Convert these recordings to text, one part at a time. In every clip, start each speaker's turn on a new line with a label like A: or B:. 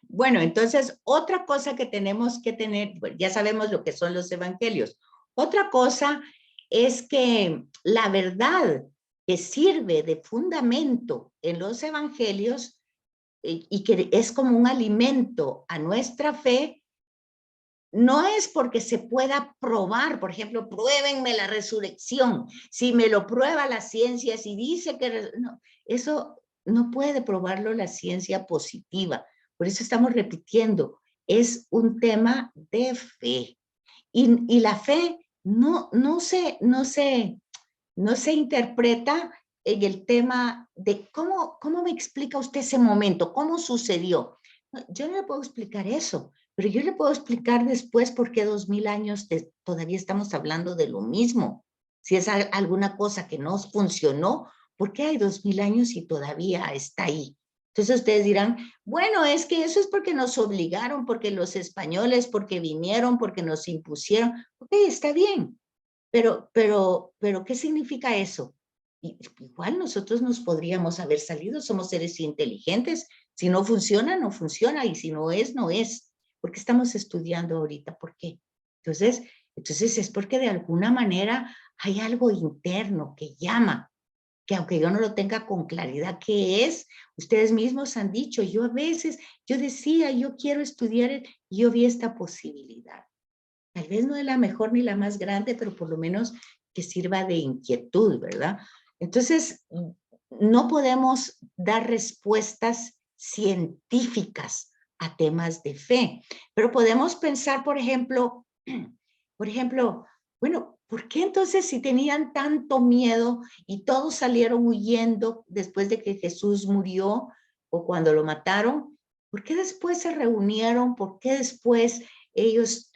A: Bueno, entonces, otra cosa que tenemos que tener, bueno, ya sabemos lo que son los evangelios. Otra cosa es que la verdad que sirve de fundamento en los evangelios y que es como un alimento a nuestra fe, no es porque se pueda probar, por ejemplo, pruébenme la resurrección. Si me lo prueba la ciencia, si dice que... No, eso no puede probarlo la ciencia positiva. Por eso estamos repitiendo, es un tema de fe. Y la fe no se interpreta en el tema de cómo me explica usted ese momento, cómo sucedió. No, yo no le puedo explicar eso, pero yo le puedo explicar después por qué 2000 años todavía estamos hablando de lo mismo. Si es alguna cosa que no funcionó, ¿por qué hay 2000 años y todavía está ahí? Entonces ustedes dirán, bueno, es que eso es porque nos obligaron, porque los españoles, porque vinieron, porque nos impusieron. Ok, está bien, pero, ¿qué significa eso? Igual nosotros nos podríamos haber salido, somos seres inteligentes. Si no funciona, no funciona, y si no es, no es. ¿Por qué estamos estudiando ahorita? ¿Por qué? Entonces, entonces es porque de alguna manera hay algo interno que llama, que aunque yo no lo tenga con claridad qué es, ustedes mismos han dicho, yo a veces, yo decía, yo quiero estudiar, y yo vi esta posibilidad. Tal vez no es la mejor ni la más grande, pero por lo menos que sirva de inquietud, ¿verdad? Entonces, no podemos dar respuestas científicas a temas de fe, pero podemos pensar, por ejemplo, bueno, ¿por qué entonces si tenían tanto miedo y todos salieron huyendo después de que Jesús murió o cuando lo mataron? ¿Por qué después se reunieron? ¿Por qué después ellos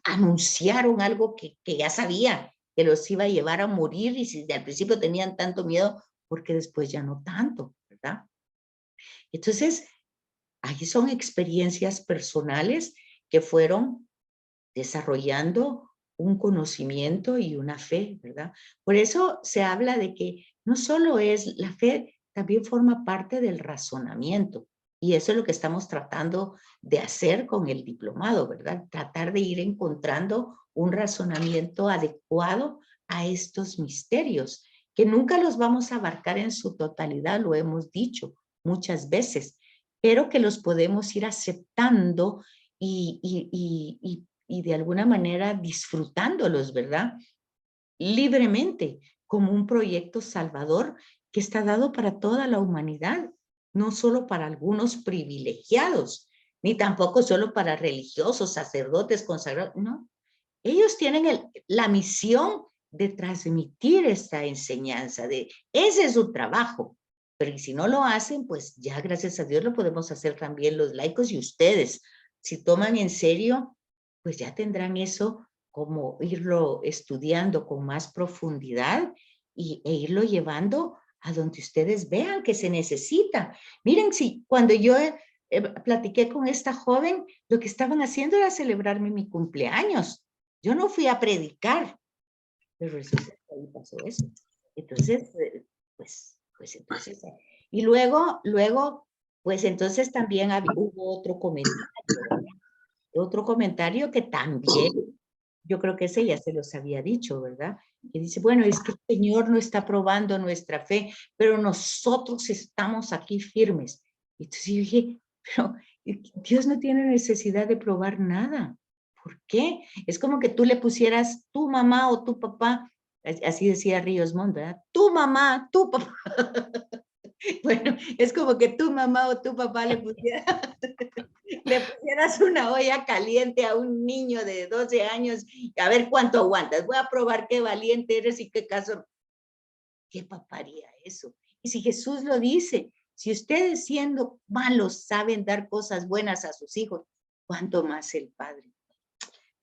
A: anunciaron algo que ya sabía que los iba a llevar a morir? Y si al principio tenían tanto miedo, ¿por qué después ya no tanto? ¿Verdad? Entonces, ahí son experiencias personales que fueron desarrollando un conocimiento y una fe, ¿verdad? Por eso se habla de que no solo es la fe, también forma parte del razonamiento. Y eso es lo que estamos tratando de hacer con el diplomado, ¿verdad? Tratar de ir encontrando un razonamiento adecuado a estos misterios, que nunca los vamos a abarcar en su totalidad, lo hemos dicho muchas veces, pero que los podemos ir aceptando y de alguna manera disfrutándolos, ¿verdad? Libremente, como un proyecto salvador que está dado para toda la humanidad, no solo para algunos privilegiados, ni tampoco solo para religiosos, sacerdotes, consagrados, no. Ellos tienen la misión de transmitir esta enseñanza, ese es su trabajo. Pero si no lo hacen, pues ya gracias a Dios lo podemos hacer también los laicos y ustedes. Si toman en serio, pues ya tendrán eso como irlo estudiando con más profundidad e irlo llevando a donde ustedes vean que se necesita. Miren, si cuando yo platiqué con esta joven, lo que estaban haciendo era celebrarme mi cumpleaños. Yo no fui a predicar, pero resulta que ahí pasó eso. Entonces, pues entonces, y luego, pues entonces también hubo otro comentario que también, yo creo que ese ya se los había dicho, ¿verdad? Que dice, bueno, es que el Señor no está probando nuestra fe, pero nosotros estamos aquí firmes. Y entonces yo dije, pero Dios no tiene necesidad de probar nada. ¿Por qué? Es como que tú le pusieras tu mamá o tu papá, así decía Ríos Montt, ¿verdad? Tu mamá, tu papá. Bueno, es como que tu mamá o tu papá le pusieras una olla caliente a un niño de 12 años, a ver cuánto aguantas. Voy a probar qué valiente eres y qué caso. ¿Qué papá haría eso? Y si Jesús lo dice, si ustedes siendo malos saben dar cosas buenas a sus hijos, ¿cuánto más el Padre?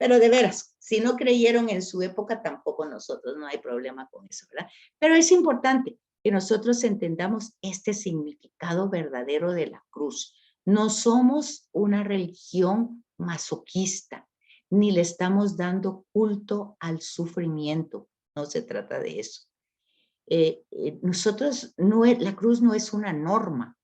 A: Pero de veras, si no creyeron en su época, tampoco nosotros, no hay problema con eso, ¿verdad? Pero es importante que nosotros entendamos este significado verdadero de la cruz. No somos una religión masoquista, ni le estamos dando culto al sufrimiento. No se trata de eso. Nosotros, la cruz no es una norma,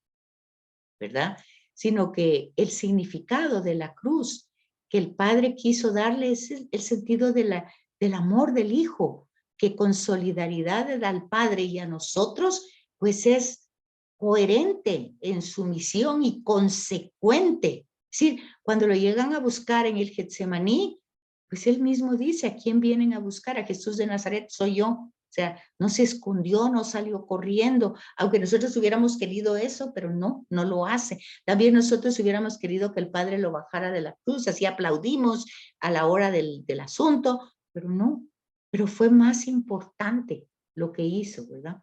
A: ¿verdad? sino que el significado de la cruz que el Padre quiso darle es el sentido del amor del Hijo, que con solidaridad al Padre y a nosotros, pues es coherente en su misión y consecuente. Es decir, cuando lo llegan a buscar en el Getsemaní, pues él mismo dice, ¿a quién vienen a buscar? A Jesús de Nazaret, soy yo. O sea, no se escondió, no salió corriendo, aunque nosotros hubiéramos querido eso, pero no, no lo hace. También nosotros hubiéramos querido que el Padre lo bajara de la cruz, así aplaudimos a la hora del asunto, pero no, pero fue más importante lo que hizo, ¿verdad?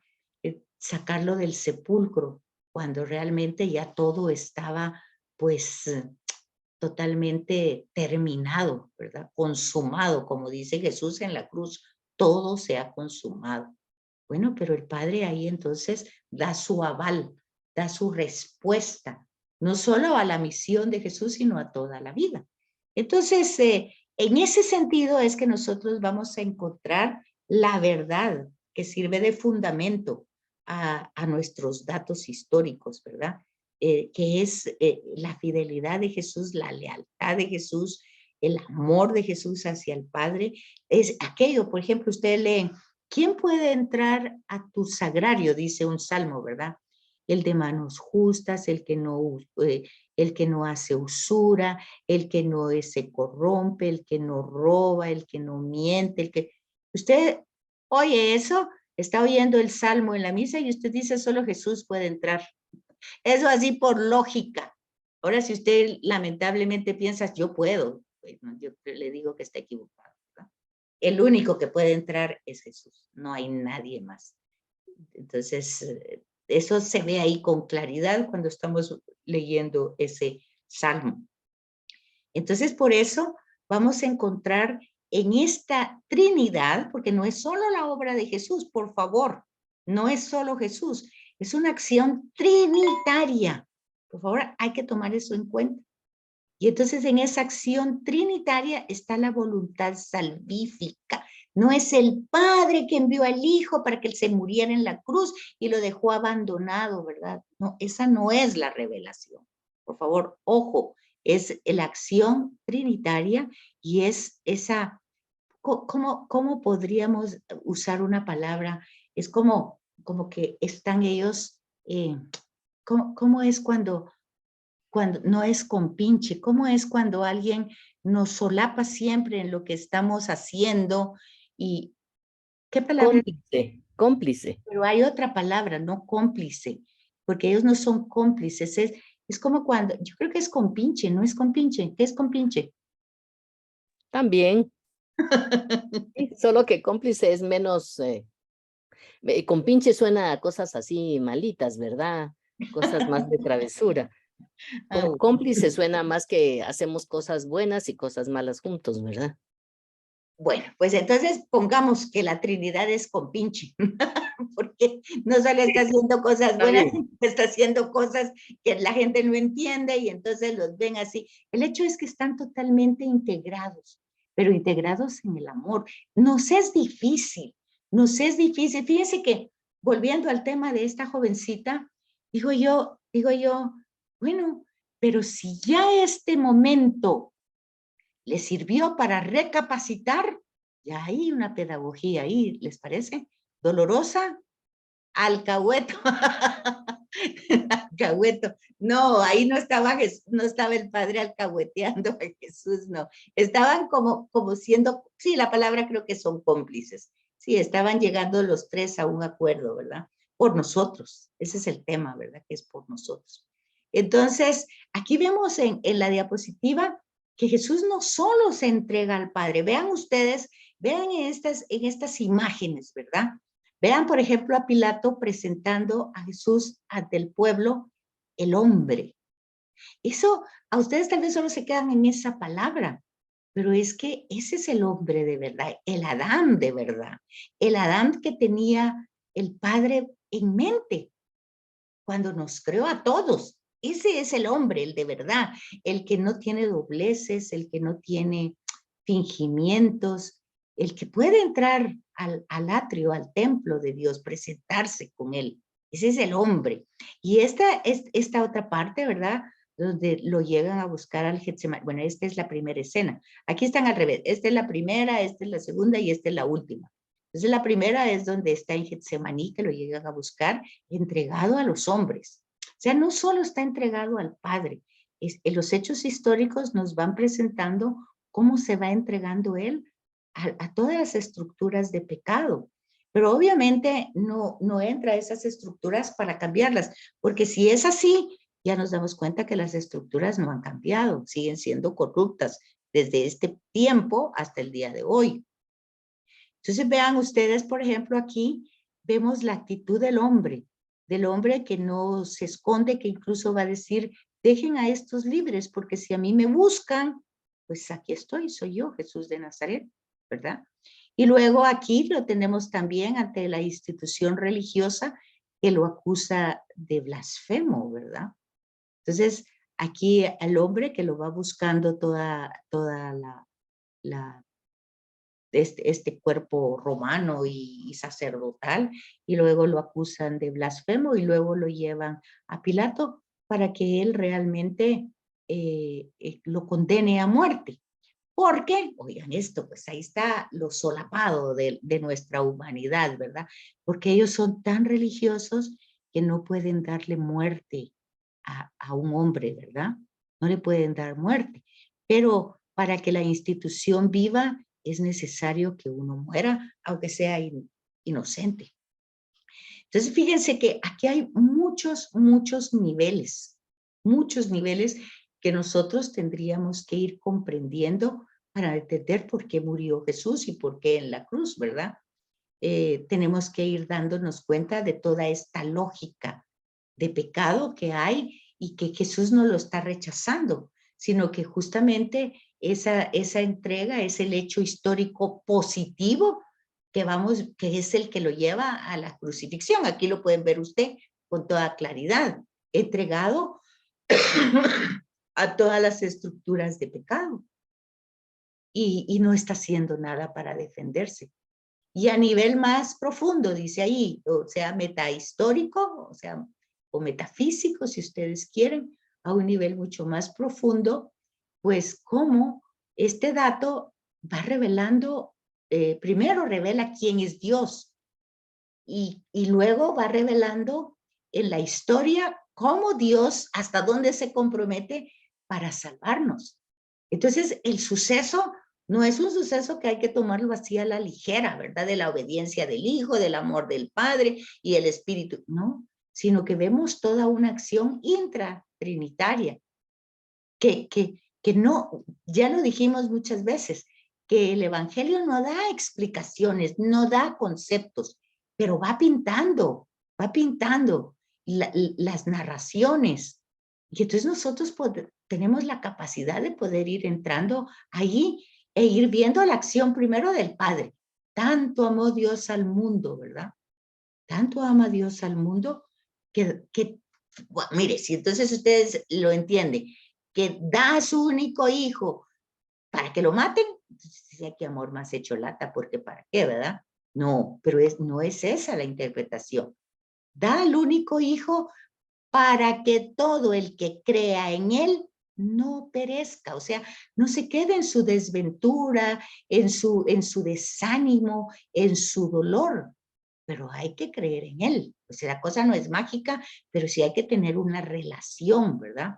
A: Sacarlo del sepulcro, cuando realmente ya todo estaba, pues, totalmente terminado, ¿verdad? Consumado, como dice Jesús en la cruz, todo se ha consumado. Bueno, pero el Padre ahí entonces da su aval, da su respuesta, no solo a la misión de Jesús, sino a toda la vida. Entonces, en ese sentido es que nosotros vamos a encontrar la verdad que sirve de fundamento a nuestros datos históricos, ¿verdad? Que es la fidelidad de Jesús, la lealtad de Jesús, el amor de Jesús hacia el Padre. Es aquello, por ejemplo, usted lee, ¿quién puede entrar a tu sagrario? Dice un salmo, ¿verdad? El de manos justas, el que no hace usura, el que no se corrompe, el que no roba, el que no miente, el que... Usted oye eso, está oyendo el salmo en la misa y usted dice, solo Jesús puede entrar. Eso así por lógica. Ahora, si usted lamentablemente piensa, yo puedo, bueno, yo le digo que está equivocado, ¿verdad? El único que puede entrar es Jesús, no hay nadie más. Entonces, eso se ve ahí con claridad cuando estamos leyendo ese salmo. Entonces, por eso vamos a encontrar en esta Trinidad, porque no es solo la obra de Jesús, por favor, no es solo Jesús, es una acción trinitaria. Por favor, hay que tomar eso en cuenta. Y entonces en esa acción trinitaria está la voluntad salvífica. No es el Padre que envió al Hijo para que él se muriera en la cruz y lo dejó abandonado, ¿verdad? No, esa no es la revelación. Por favor, ojo, es la acción trinitaria y es esa, ¿cómo podríamos usar una palabra? Es como que están ellos, ¿cómo es cuando no es compinche? ¿Cómo es cuando alguien nos solapa siempre en lo que estamos haciendo? ¿Y qué palabra?
B: Cómplice, cómplice.
A: Pero hay otra palabra, no cómplice, porque ellos no son cómplices. Es como cuando, yo creo que es compinche, no es compinche. ¿Qué es compinche?
B: También, sí, solo que cómplice es menos, compinche suena a cosas así malitas, ¿verdad? Cosas más de travesura.
A: Ah,
B: Cómplice suena más que hacemos cosas buenas y cosas malas juntos, ¿verdad?
A: bueno, pues entonces pongamos que la Trinidad es compinche, porque no solo está haciendo cosas
B: Está
A: buenas,
B: bien.
A: está haciendo cosas que la gente no entiende y entonces los ven así. El hecho es que están totalmente integrados, pero integrados en el amor. Nos es difícil, nos es difícil. Fíjense que volviendo al tema de esta jovencita, digo yo, bueno, pero si ya este momento le sirvió para recapacitar, ya hay una pedagogía ahí, ¿les parece? Dolorosa, alcahueto. Alcahueto. No, ahí no estaba el padre alcahueteando a Jesús, no. Estaban como siendo, sí, la palabra creo que son cómplices. Sí, estaban llegando los tres a un acuerdo, ¿verdad? Por nosotros. Ese es el tema, ¿verdad? Que es por nosotros. Entonces, aquí vemos en la diapositiva que Jesús no solo se entrega al Padre. Vean ustedes, vean en estas imágenes, ¿verdad? Vean, por ejemplo, a Pilato presentando a Jesús ante el pueblo, el hombre. Eso, a ustedes tal vez solo se quedan en esa palabra, pero es que ese es el hombre de verdad, el Adán de verdad, el Adán que tenía el Padre en mente cuando nos creó a todos. Ese es el hombre, el de verdad, el que no tiene dobleces, el que no tiene fingimientos, el que puede entrar al atrio, al templo de Dios, presentarse con él. Ese es el hombre. Y esta otra parte, ¿verdad? donde lo llegan a buscar al Getsemaní. Bueno, esta es la primera escena. Aquí están al revés. Esta es la primera, esta es la segunda y esta es la última. Entonces la primera es donde está en Getsemaní, que lo llegan a buscar, entregado a los hombres. O sea, no solo está entregado al Padre. En los hechos históricos nos van presentando cómo se va entregando él a todas las estructuras de pecado. Pero obviamente no entra a esas estructuras para cambiarlas, porque si es así, ya nos damos cuenta que las estructuras no han cambiado, siguen siendo corruptas desde este tiempo hasta el día de hoy. Entonces vean ustedes, por ejemplo, aquí vemos la actitud del hombre que no se esconde, que incluso va a decir, dejen a estos libres, porque si a mí me buscan, pues aquí estoy, soy yo, Jesús de Nazaret, ¿verdad? Y luego aquí lo tenemos también ante la institución religiosa que lo acusa de blasfemo, ¿verdad? Entonces, aquí al hombre que lo va buscando toda este cuerpo romano y sacerdotal, y luego lo acusan de blasfemo y luego lo llevan a Pilato para que él realmente lo condene a muerte. Porque, oigan esto, pues ahí está lo solapado de nuestra humanidad, ¿verdad? Porque ellos son tan religiosos que no pueden darle muerte a un hombre, ¿verdad? No le pueden dar muerte. Pero para que la institución viva es necesario que uno muera, aunque sea inocente. Entonces, fíjense que aquí hay muchos niveles que nosotros tendríamos que ir comprendiendo para entender por qué murió Jesús y por qué en la cruz, ¿verdad? Tenemos que ir dándonos cuenta de toda esta lógica de pecado que hay y que Jesús no lo está rechazando, sino que justamente esa entrega es el hecho histórico positivo que es el que lo lleva a la crucifixión. Aquí lo pueden ver usted con toda claridad, entregado a todas las estructuras de pecado y no está haciendo nada para defenderse. Y a nivel más profundo, dice ahí, o sea, metahistórico, o metafísico, si ustedes quieren, a un nivel mucho más profundo, pues cómo este dato va revelando, primero revela quién es Dios y luego va revelando en la historia cómo Dios, hasta dónde se compromete para salvarnos. Entonces, el suceso no es un suceso que hay que tomarlo así a la ligera, ¿verdad? De la obediencia del Hijo, del amor del Padre y el Espíritu, no, sino que vemos toda una acción intratrinitaria, que no, ya lo dijimos muchas veces, que el Evangelio no da explicaciones, no da conceptos, pero va pintando las narraciones. Y entonces nosotros tenemos la capacidad de poder ir entrando ahí e ir viendo la acción primero del Padre. Tanto amó Dios al mundo, ¿verdad? Tanto ama Dios al mundo bueno, mire, si entonces ustedes lo entienden, que da a su único hijo para que lo maten, dice que amor más hecho lata, porque ¿para qué, verdad? No, pero no es esa la interpretación. Da al único hijo para que todo el que crea en él no perezca, o sea, no se quede en su desventura, en su desánimo, en su dolor, pero hay que creer en él. O sea, la cosa no es mágica, pero sí hay que tener una relación, ¿verdad?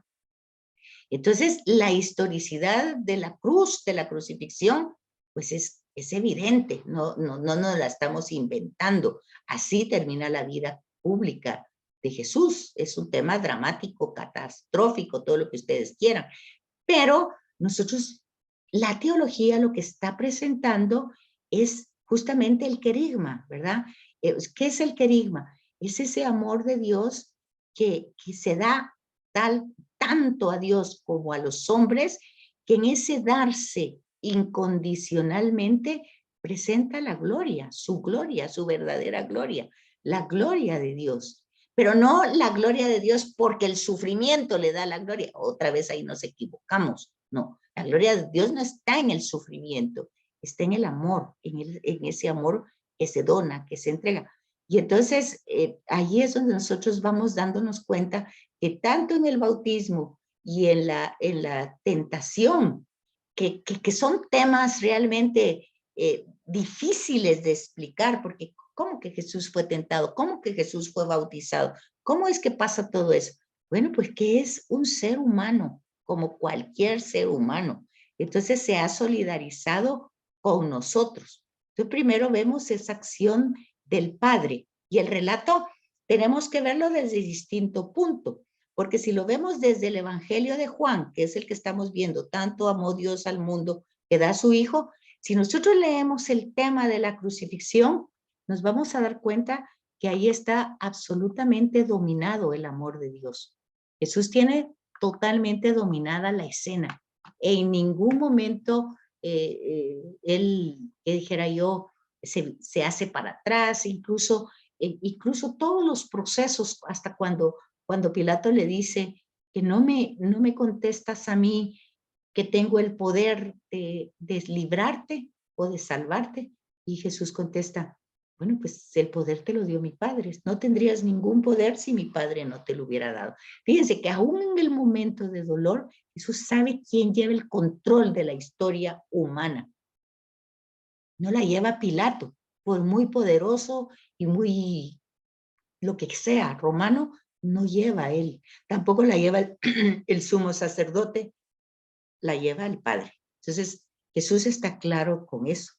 A: Entonces, la historicidad de la cruz, de la crucifixión, pues es evidente, no nos la estamos inventando. Así termina la vida pública de Jesús. Es un tema dramático, catastrófico, todo lo que ustedes quieran. Pero nosotros, la teología lo que está presentando es justamente el querigma, ¿verdad? ¿Qué es el querigma? Es ese amor de Dios que se da tanto a Dios como a los hombres, que en ese darse incondicionalmente presenta la gloria, su verdadera gloria, la gloria de Dios. Pero no la gloria de Dios porque el sufrimiento le da la gloria. Otra vez ahí nos equivocamos. No, la gloria de Dios no está en el sufrimiento, está en el amor, en ese amor que se dona, que se entrega. Y entonces, ahí es donde nosotros vamos dándonos cuenta que tanto en el bautismo y en la tentación, que son temas realmente difíciles de explicar, porque ¿cómo que Jesús fue tentado? ¿Cómo que Jesús fue bautizado? ¿Cómo es que pasa todo eso? Bueno, pues que es un ser humano, como cualquier ser humano. Entonces se ha solidarizado con nosotros. Entonces primero vemos esa acción del Padre y el relato tenemos que verlo desde distinto punto, porque si lo vemos desde el Evangelio de Juan, que es el que estamos viendo, tanto amó Dios al mundo que da a su Hijo, si nosotros leemos el tema de la crucifixión, nos vamos a dar cuenta que ahí está absolutamente dominado el amor de Dios. Jesús tiene totalmente dominada la escena. En ningún momento él, que dijera yo, se hace para atrás, incluso todos los procesos, hasta cuando Pilato le dice que no me contestas a mí, que tengo el poder de librarte o de salvarte. Y Jesús contesta, bueno, pues el poder te lo dio mi Padre. No tendrías ningún poder si mi Padre no te lo hubiera dado. Fíjense que aún en el momento de dolor, Jesús sabe quién lleva el control de la historia humana. No la lleva Pilato, por muy poderoso y muy lo que sea romano, no lleva a él. Tampoco la lleva el sumo sacerdote, la lleva al Padre. Entonces, Jesús está claro con eso.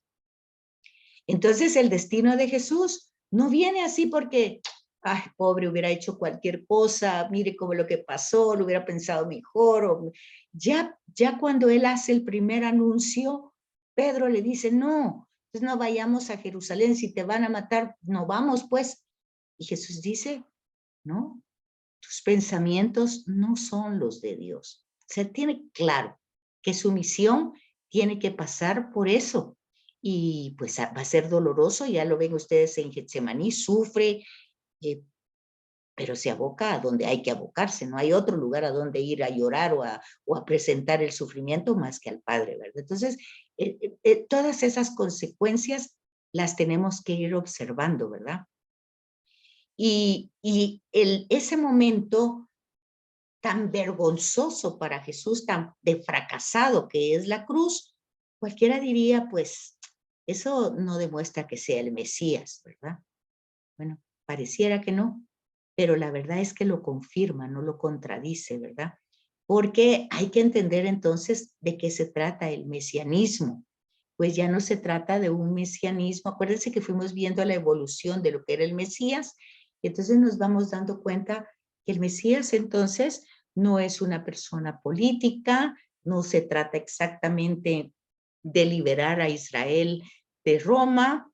A: Entonces, el destino de Jesús no viene así porque, ay, pobre, hubiera hecho cualquier cosa, mire cómo lo que pasó, lo hubiera pensado mejor. Ya cuando él hace el primer anuncio, Pedro le dice, no, pues no vayamos a Jerusalén, si te van a matar, no vamos pues. Y Jesús dice, no, tus pensamientos no son los de Dios. O sea, tiene claro que su misión tiene que pasar por eso. Y pues va a ser doloroso, ya lo ven ustedes en Getsemaní, sufre, eh, pero se aboca a donde hay que abocarse, no hay otro lugar a donde ir a llorar o a presentar el sufrimiento más que al Padre, ¿verdad? Entonces, todas esas consecuencias las tenemos que ir observando, ¿verdad? Y ese momento tan vergonzoso para Jesús, tan de fracasado que es la cruz, cualquiera diría, pues, eso no demuestra que sea el Mesías, ¿verdad? Bueno, pareciera que no, pero la verdad es que lo confirma, no lo contradice, ¿verdad? Porque hay que entender entonces de qué se trata el mesianismo. Pues ya no se trata de un mesianismo. Acuérdense que fuimos viendo la evolución de lo que era el Mesías, y entonces nos vamos dando cuenta que el Mesías entonces no es una persona política, no se trata exactamente de liberar a Israel de Roma,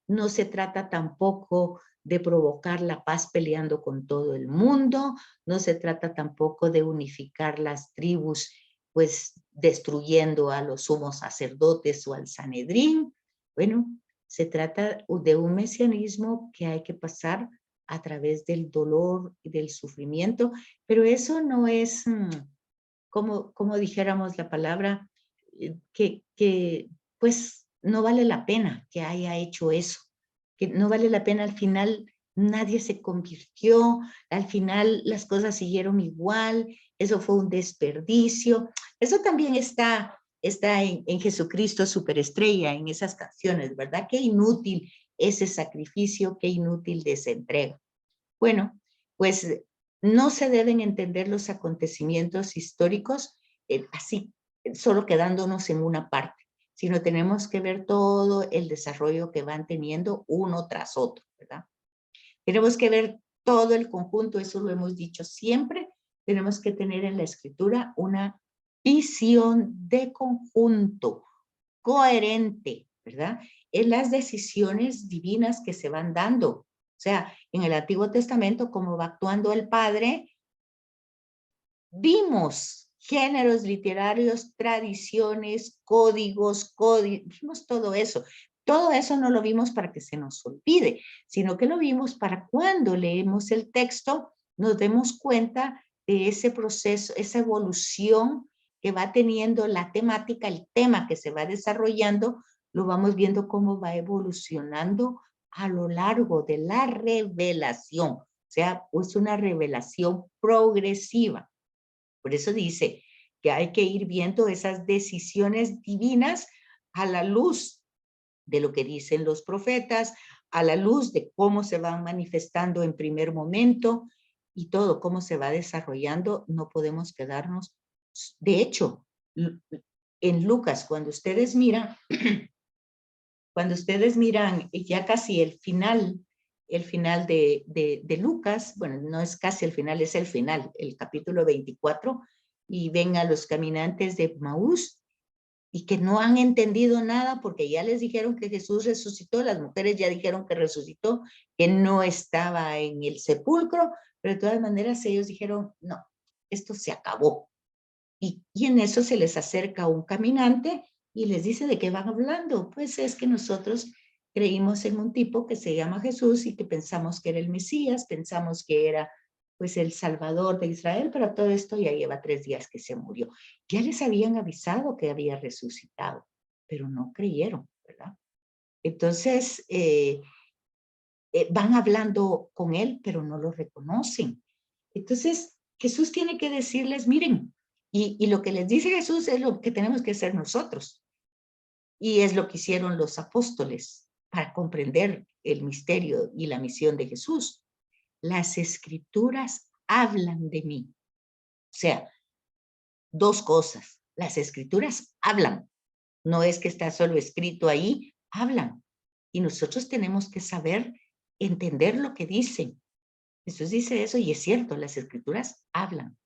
A: no se trata tampoco de provocar la paz peleando con todo el mundo, no se trata tampoco de unificar las tribus, pues destruyendo a los sumos sacerdotes o al Sanedrín. Bueno, se trata de un mesianismo que hay que pasar a través del dolor y del sufrimiento, pero eso no es, como dijéramos la palabra, que pues no vale la pena que haya hecho eso, que no vale la pena, al final nadie se convirtió, al final las cosas siguieron igual, eso fue un desperdicio. Eso también está en Jesucristo Superestrella, en esas canciones, ¿verdad? Qué inútil ese sacrificio, qué inútil esa entrega. Bueno, pues no se deben entender los acontecimientos históricos así, solo quedándonos en una parte, sino tenemos que ver todo el desarrollo que van teniendo uno tras otro, ¿verdad? Tenemos que ver todo el conjunto, eso lo hemos dicho siempre, tenemos que tener en la escritura una visión de conjunto, coherente, ¿verdad? En las decisiones divinas que se van dando. O sea, en el Antiguo Testamento, cómo va actuando el Padre, vimos géneros literarios, tradiciones, códigos, vimos todo eso. Todo eso no lo vimos para que se nos olvide, sino que lo vimos para cuando leemos el texto, nos demos cuenta de ese proceso, esa evolución que va teniendo la temática, el tema que se va desarrollando, lo vamos viendo cómo va evolucionando a lo largo de la revelación. O sea, es una revelación progresiva. Por eso dice que hay que ir viendo esas decisiones divinas a la luz de lo que dicen los profetas, a la luz de cómo se van manifestando en primer momento y todo, cómo se va desarrollando. No podemos quedarnos. De hecho, en Lucas, cuando ustedes miran ya casi el final de Lucas, bueno, no es casi el final, es el final, el capítulo 24, y ven a los caminantes de Maús y que no han entendido nada porque ya les dijeron que Jesús resucitó, las mujeres ya dijeron que resucitó, que no estaba en el sepulcro, pero de todas maneras ellos dijeron, no, esto se acabó. Y en eso se les acerca un caminante y les dice de qué van hablando. Pues es que nosotros creímos en un tipo que se llama Jesús y que pensamos que era el Mesías, pensamos que era pues el Salvador de Israel, pero todo esto ya lleva 3 días que se murió. Ya les habían avisado que había resucitado, pero no creyeron, ¿verdad? Entonces, van hablando con él, pero no lo reconocen. Entonces, Jesús tiene que decirles, miren, y lo que les dice Jesús es lo que tenemos que hacer nosotros. Y es lo que hicieron los apóstoles para comprender el misterio y la misión de Jesús. Las escrituras hablan de mí. O sea, 2 cosas. Las escrituras hablan. No es que está solo escrito ahí, hablan. Y nosotros tenemos que saber entender lo que dicen. Jesús dice eso y es cierto, las escrituras hablan.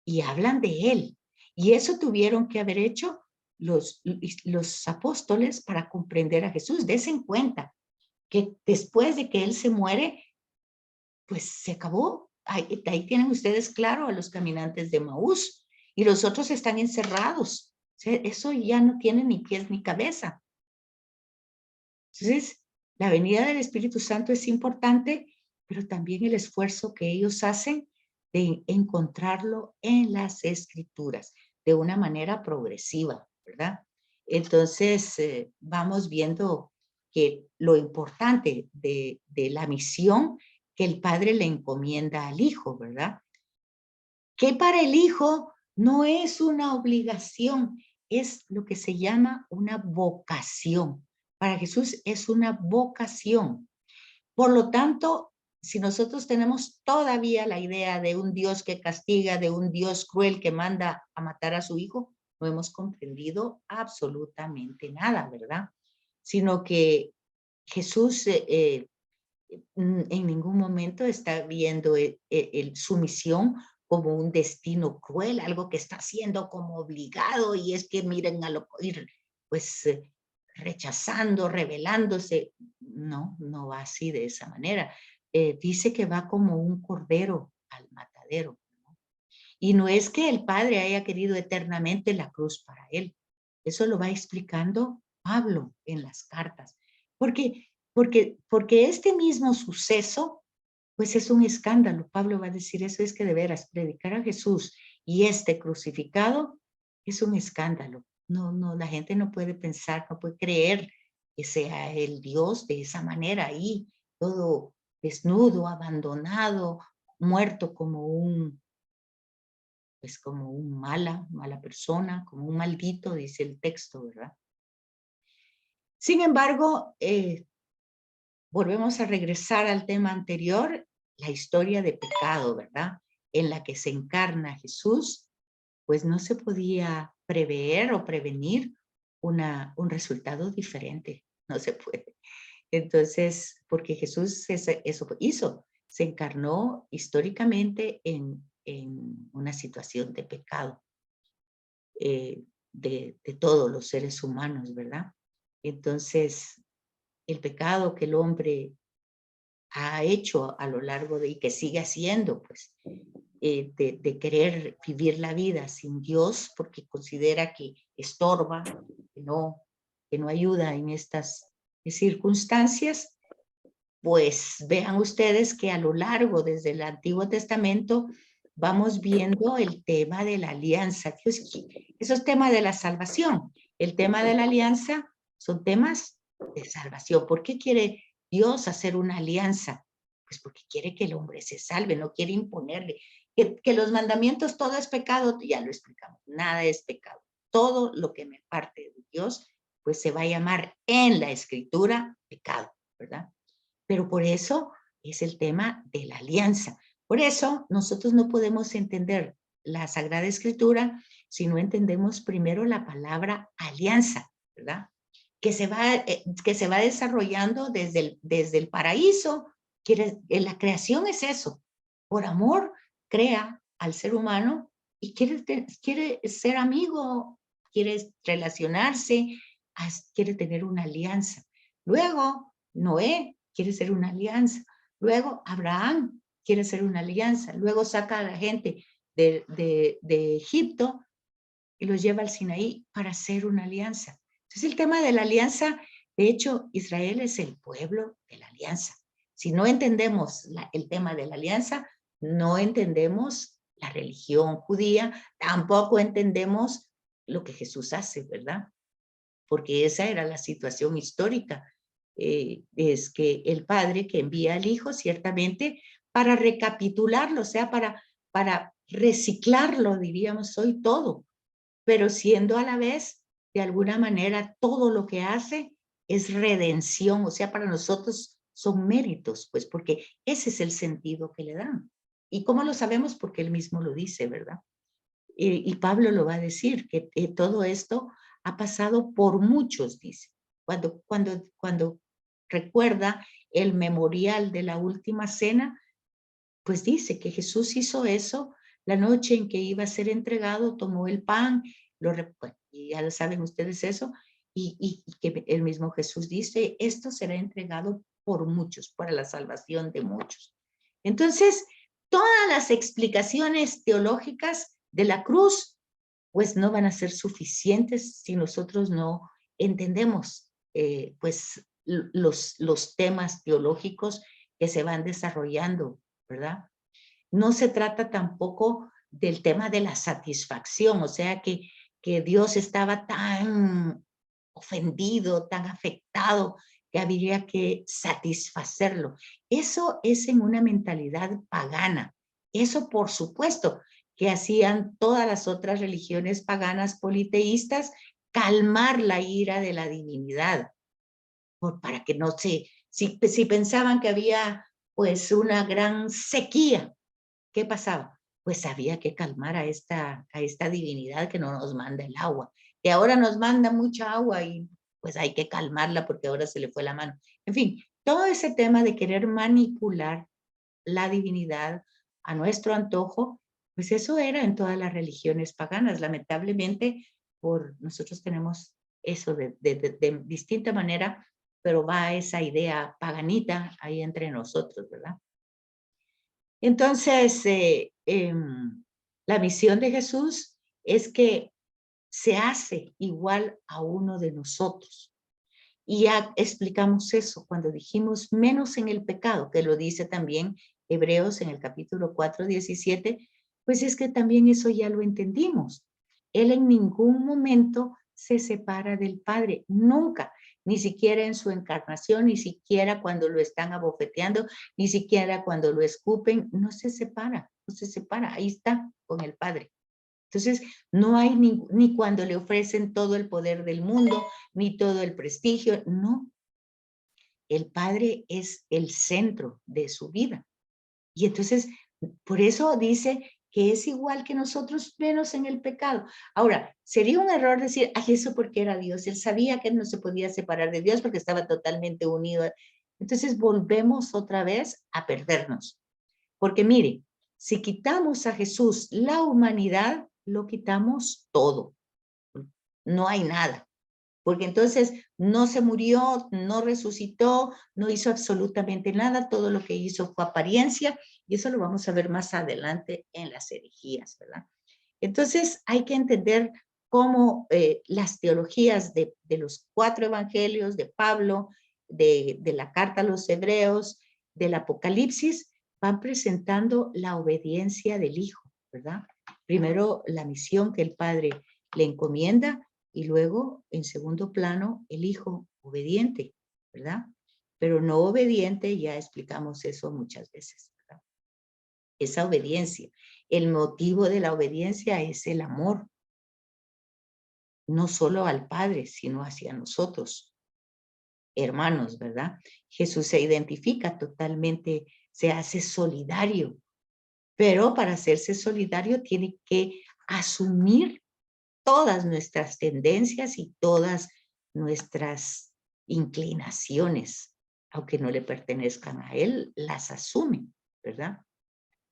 A: Y hablan de él. Y eso tuvieron que haber hecho los apóstoles para comprender a Jesús. Dense en cuenta que después de que él se muere, pues se acabó. Ahí tienen ustedes claro a los caminantes de Maús y los otros están encerrados. O sea, eso ya no tiene ni pies ni cabeza. Entonces, la venida del Espíritu Santo es importante, pero también el esfuerzo que ellos hacen de encontrarlo en las Escrituras de una manera progresiva, ¿verdad? Entonces, vamos viendo que lo importante de la misión que el Padre le encomienda al Hijo, ¿verdad? Que para el Hijo no es una obligación, es lo que se llama una vocación. Para Jesús es una vocación. Por lo tanto, si nosotros tenemos todavía la idea de un Dios que castiga, de un Dios cruel que manda a matar a su hijo, no hemos comprendido absolutamente nada, ¿verdad? Sino que Jesús en ningún momento está viendo su misión como un destino cruel, algo que está haciendo como obligado, y es que miren a lo ir pues rechazando, rebelándose. No, no va así de esa manera. Dice que va como un cordero al matadero, ¿no? Y no es que el Padre haya querido eternamente la cruz para él. Eso lo va explicando Pablo en las cartas. Porque este mismo suceso, pues es un escándalo. Pablo va a decir eso, es que de veras predicar a Jesús y este crucificado es un escándalo. No, no, la gente no puede pensar, no puede creer que sea el Dios de esa manera ahí, todo desnudo, abandonado, muerto pues como un mala persona, como un maldito, dice el texto, ¿verdad? Sin embargo, volvemos a regresar al tema anterior, la historia de pecado, ¿verdad? En la que se encarna Jesús, pues no se podía prever o prevenir un resultado diferente, no se puede. Entonces, porque Jesús eso hizo, se encarnó históricamente en una situación de pecado de todos los seres humanos, ¿verdad? Entonces, el pecado que el hombre ha hecho a lo largo y que sigue haciendo, pues, de querer vivir la vida sin Dios porque considera que estorba, que no ayuda en estas circunstancias, pues vean ustedes que a lo largo, desde el Antiguo Testamento, vamos viendo el tema de la alianza. Eso es tema de la salvación. El tema de la alianza son temas de salvación. ¿Por qué quiere Dios hacer una alianza? Pues porque quiere que el hombre se salve, no quiere imponerle. que los mandamientos, todo es pecado, ya lo explicamos, nada es pecado. Todo lo que me parte de Dios, pues se va a llamar en la escritura pecado, ¿verdad? Pero por eso es el tema de la alianza. Por eso nosotros no podemos entender la Sagrada Escritura si no entendemos primero la palabra alianza, ¿verdad? Que se va desarrollando desde el paraíso. La creación es eso. Por amor crea al ser humano y quiere ser amigo, quiere relacionarse, quiere tener una alianza. Luego, Noé quiere ser una alianza. Luego, Abraham quiere ser una alianza. Luego saca a la gente de Egipto y los lleva al Sinaí para hacer una alianza. Entonces, el tema de la alianza, de hecho, Israel es el pueblo de la alianza. Si no entendemos el tema de la alianza, no entendemos la religión judía, tampoco entendemos lo que Jesús hace, ¿verdad? Porque esa era la situación histórica. Es que el Padre que envía al Hijo, ciertamente, para recapitularlo, o sea, para reciclarlo, diríamos hoy todo, pero siendo a la vez, de alguna manera, todo lo que hace es redención, o sea, para nosotros son méritos, pues porque ese es el sentido que le dan. ¿Y cómo lo sabemos? Porque él mismo lo dice, ¿verdad? Y Pablo lo va a decir, que todo esto ha pasado por muchos, dice. Cuando recuerda el memorial de la última cena, pues dice que Jesús hizo eso la noche en que iba a ser entregado, tomó el pan, y ya lo saben ustedes eso, y que el mismo Jesús dice, esto será entregado por muchos, para la salvación de muchos. Entonces, todas las explicaciones teológicas de la cruz, pues no van a ser suficientes si nosotros no entendemos, pues, los temas teológicos que se van desarrollando, ¿verdad? No se trata tampoco del tema de la satisfacción, o sea, que Dios estaba tan ofendido, tan afectado, que habría que satisfacerlo. Eso es en una mentalidad pagana. Eso, por supuesto, que hacían todas las otras religiones paganas politeístas, calmar la ira de la divinidad, para que no se, si pensaban que había pues una gran sequía, ¿qué pasaba? Pues había que calmar a esta divinidad que no nos manda el agua, que ahora nos manda mucha agua y pues hay que calmarla porque ahora se le fue la mano. En fin, todo ese tema de querer manipular la divinidad a nuestro antojo, pues eso era en todas las religiones paganas. Lamentablemente, nosotros tenemos eso de distinta manera, pero va esa idea paganita ahí entre nosotros, ¿verdad? Entonces, la misión de Jesús es que se hace igual a uno de nosotros. Y ya explicamos eso cuando dijimos menos en el pecado, que lo dice también Hebreos en el capítulo 4:17, pues es que también eso ya lo entendimos. Él en ningún momento se separa del Padre, nunca, ni siquiera en su encarnación, ni siquiera cuando lo están abofeteando, ni siquiera cuando lo escupen, no se separa, no se separa, ahí está con el Padre. Entonces, no hay ni cuando le ofrecen todo el poder del mundo, ni todo el prestigio, no. El Padre es el centro de su vida. Y entonces, por eso dice que es igual que nosotros, menos en el pecado. Ahora, sería un error decir, ay, eso porque era Dios. Él sabía que él no se podía separar de Dios porque estaba totalmente unido. Entonces, volvemos otra vez a perdernos. Porque mire, si quitamos a Jesús la humanidad, lo quitamos todo. No hay nada. Porque entonces no se murió, no resucitó, no hizo absolutamente nada. Todo lo que hizo fue apariencia. Y eso lo vamos a ver más adelante en las herejías, ¿verdad? Entonces hay que entender cómo las teologías de los 4 evangelios, de Pablo, de la carta a los hebreos, del Apocalipsis, van presentando la obediencia del Hijo, ¿verdad? Primero la misión que el Padre le encomienda y luego, en segundo plano, el Hijo obediente, ¿verdad? Pero no obediente, ya explicamos eso muchas veces, ¿verdad? esa obediencia. El motivo de la obediencia es el amor, no solo al Padre, sino hacia nosotros, hermanos, ¿verdad? Jesús se identifica totalmente, se hace solidario, pero para hacerse solidario tiene que asumir todas nuestras tendencias y todas nuestras inclinaciones, aunque no le pertenezcan a él, las asume, ¿verdad?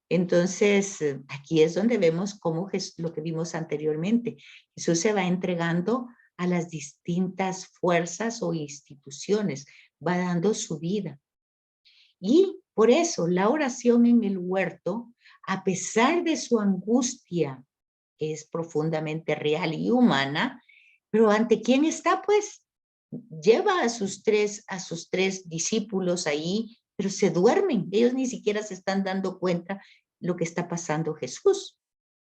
A: Entonces, aquí es donde vemos cómo lo que vimos anteriormente. Jesús se va entregando a las distintas fuerzas o instituciones, va dando su vida. Y por eso la oración en el huerto, a pesar de su angustia, que es profundamente real y humana, pero ¿ante quién está? Pues lleva a sus tres discípulos ahí, pero se duermen. Ellos ni siquiera se están dando cuenta lo que está pasando Jesús.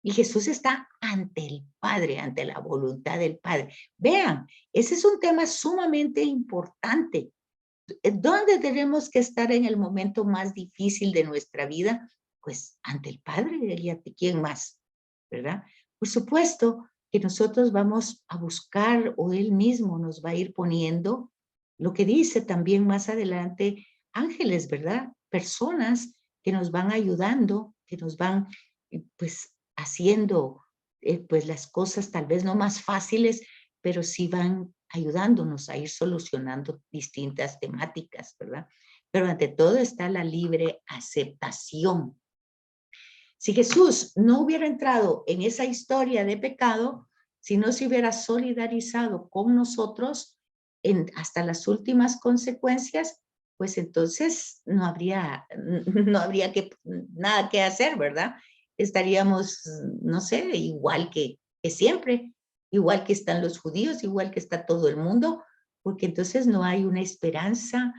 A: Y Jesús está ante el Padre, ante la voluntad del Padre. Vean, ese es un tema sumamente importante. ¿Dónde tenemos que estar en el momento más difícil de nuestra vida? Pues ante el Padre y ante quién más, ¿verdad? Por supuesto que nosotros vamos a buscar o Él mismo nos va a ir poniendo lo que dice también más adelante ángeles, ¿verdad? Personas que nos van ayudando, que nos van pues haciendo pues las cosas tal vez no más fáciles, pero sí van ayudándonos a ir solucionando distintas temáticas, ¿verdad? Pero ante todo está la libre aceptación. Si Jesús no hubiera entrado en esa historia de pecado, si no se hubiera solidarizado con nosotros hasta las últimas consecuencias, pues entonces no habría, no habría nada que hacer, ¿verdad? Estaríamos, no sé, igual que siempre, igual que están los judíos, igual que está todo el mundo, porque entonces no hay una esperanza,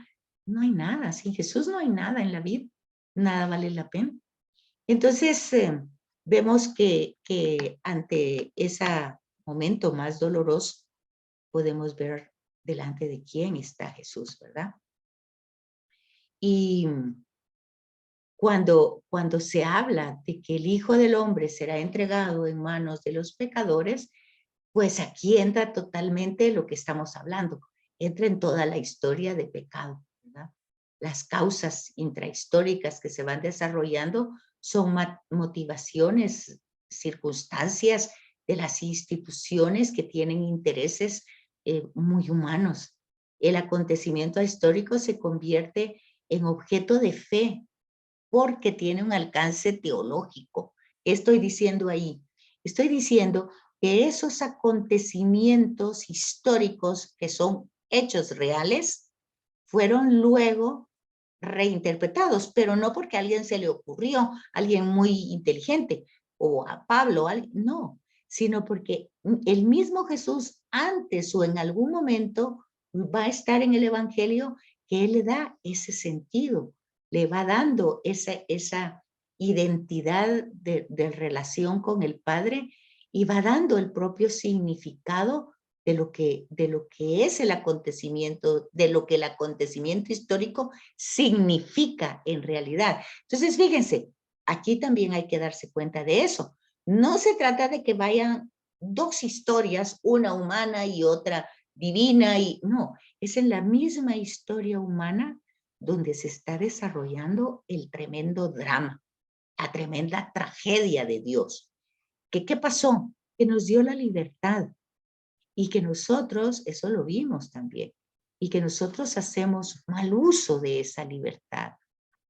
A: no hay nada, sin Jesús no hay nada en la vida, nada vale la pena. Entonces, vemos que ante ese momento más doloroso, podemos ver delante de quién está Jesús, ¿verdad? Y cuando se habla de que el Hijo del Hombre será entregado en manos de los pecadores, pues aquí entra totalmente lo que estamos hablando, entra en toda la historia de pecado, ¿verdad? Las causas intrahistóricas que se van desarrollando son motivaciones, circunstancias de las instituciones que tienen intereses muy humanos. El acontecimiento histórico se convierte en objeto de fe porque tiene un alcance teológico. ¿Qué estoy diciendo ahí? Estoy diciendo que esos acontecimientos históricos que son hechos reales fueron luego reinterpretados, pero no porque a alguien se le ocurrió, alguien muy inteligente, o a Pablo, no, sino porque el mismo Jesús antes o en algún momento va a estar en el Evangelio que Él le da ese sentido, le va dando esa identidad de relación con el Padre y va dando el propio significado de lo que es el acontecimiento, de lo que el acontecimiento histórico significa en realidad. Entonces, fíjense, aquí también hay que darse cuenta de eso. No se trata de que vayan dos historias, una humana y otra divina, y no, es en la misma historia humana donde se está desarrollando el tremendo drama, la tremenda tragedia de Dios. ¿Qué pasó? Que nos dio la libertad y que nosotros, eso lo vimos también, y que nosotros hacemos mal uso de esa libertad.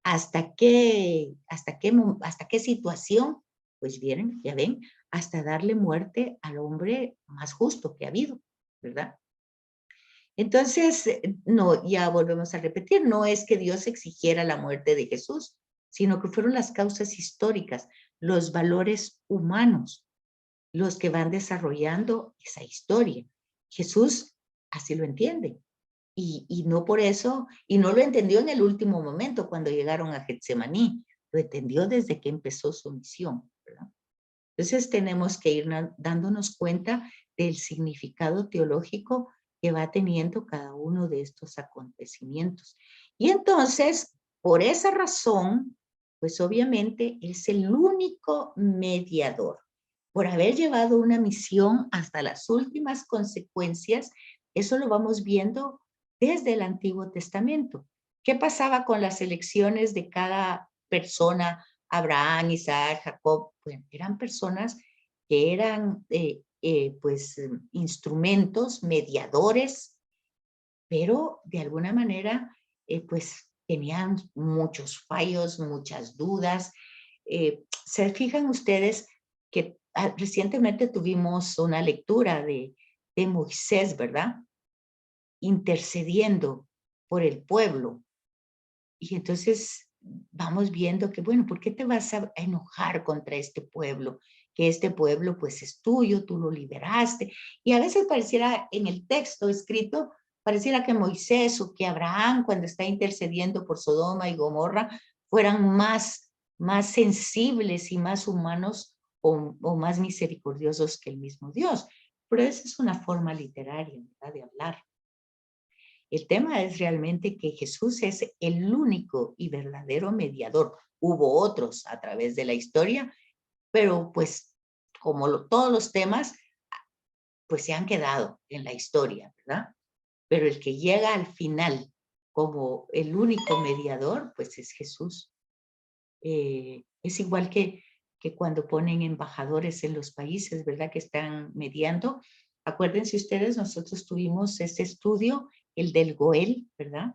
A: ¿Hasta qué situación? Pues vienen, ya ven, hasta darle muerte al hombre más justo que ha habido, ¿verdad? Entonces, no, ya volvemos a repetir, no es que Dios exigiera la muerte de Jesús, sino que fueron las causas históricas, los valores humanos, los que van desarrollando esa historia. Jesús así lo entiende. Y no por eso, y no lo entendió en el último momento cuando llegaron a Getsemaní, lo entendió desde que empezó su misión, ¿verdad? Entonces tenemos que ir dándonos cuenta del significado teológico que va teniendo cada uno de estos acontecimientos. Y entonces, por esa razón, Pues obviamente es el único mediador. Por haber llevado una misión hasta las últimas consecuencias, eso lo vamos viendo desde el Antiguo Testamento. ¿Qué pasaba con las elecciones de cada persona? Abraham, Isaac, Jacob, bueno, eran personas que eran instrumentos, mediadores, pero de alguna manera pues tenían muchos fallos, muchas dudas. ¿Se fijan ustedes que recientemente tuvimos una lectura de Moisés, ¿verdad? Intercediendo por el pueblo. Y entonces vamos viendo que, bueno, ¿por qué te vas a enojar contra este pueblo? Que este pueblo pues es tuyo, tú lo liberaste. Y a veces pareciera en el texto escrito, pareciera que Moisés o que Abraham cuando está intercediendo por Sodoma y Gomorra fueran más sensibles y más humanos o más misericordiosos que el mismo Dios. Pero esa es una forma literaria, ¿verdad?, de hablar. El tema es realmente que Jesús es el único y verdadero mediador. Hubo otros a través de la historia, pero pues como todos los temas, pues se han quedado en la historia, ¿verdad? Pero el que llega al final como el único mediador, pues es Jesús. Es igual que cuando ponen embajadores en los países, ¿verdad?, que están mediando. Acuérdense ustedes, nosotros tuvimos este estudio, el del Goel, ¿verdad?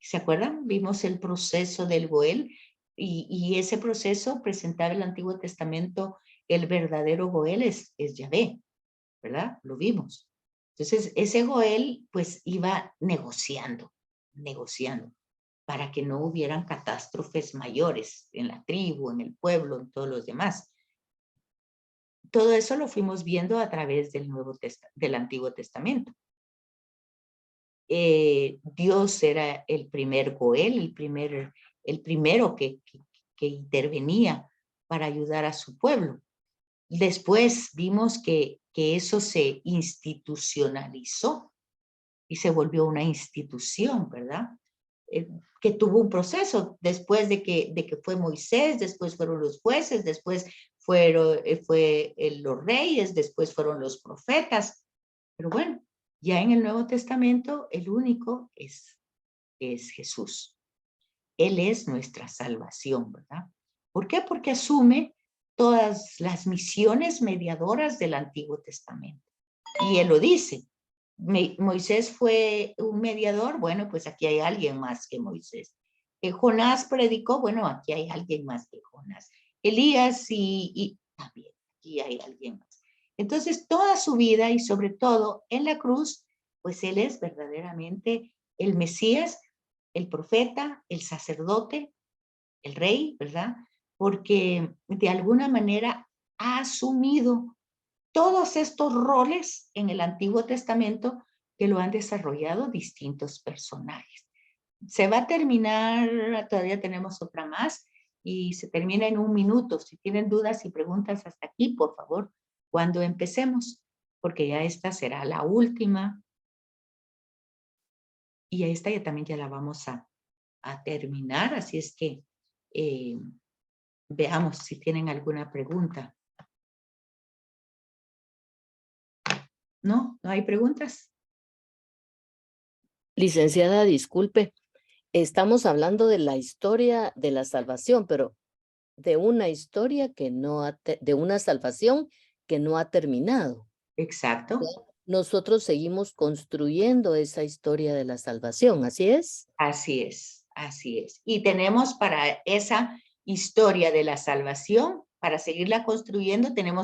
A: ¿Se acuerdan? Vimos el proceso del Goel y ese proceso presentaba el Antiguo Testamento, el verdadero Goel es Yahvé, ¿verdad? Lo vimos. Entonces, ese Goel pues iba negociando para que no hubieran catástrofes mayores en la tribu, en el pueblo, en todos los demás. Todo eso lo fuimos viendo a través del Antiguo Testamento. Dios era el primer Goel, el primero que intervenía para ayudar a su pueblo. Después vimos que eso se institucionalizó y se volvió una institución, ¿verdad? Que tuvo un proceso después de que fue Moisés, después fueron los jueces, después fueron los reyes, después fueron los profetas. Pero bueno, ya en el Nuevo Testamento el único es Jesús. Él es nuestra salvación, ¿verdad? ¿Por qué? Porque asume todas las misiones mediadoras del Antiguo Testamento. Y él lo dice. Moisés fue un mediador, bueno, pues aquí hay alguien más que Moisés. Jonás predicó, bueno, aquí hay alguien más que Jonás. Elías y también aquí hay alguien más. Entonces, toda su vida y sobre todo en la cruz, pues él es verdaderamente el Mesías, el profeta, el sacerdote, el rey, ¿verdad? Porque de alguna manera ha asumido todos estos roles en el Antiguo Testamento que lo han desarrollado distintos personajes. Se va a terminar, todavía tenemos otra más, y se termina en 1 minuto. Si tienen dudas y preguntas hasta aquí, por favor, cuando empecemos, porque ya esta será la última. Y esta ya también ya la vamos a terminar, así es que veamos si tienen alguna pregunta. ¿No? ¿No hay preguntas?
B: Licenciada, disculpe, estamos hablando de la historia de la salvación, pero de una historia que no de una salvación que no ha terminado.
A: Exacto.
B: Nosotros seguimos construyendo esa historia de la salvación, ¿así es?
A: Así es, así es. Y tenemos para esa historia de la salvación, para seguirla construyendo, tenemos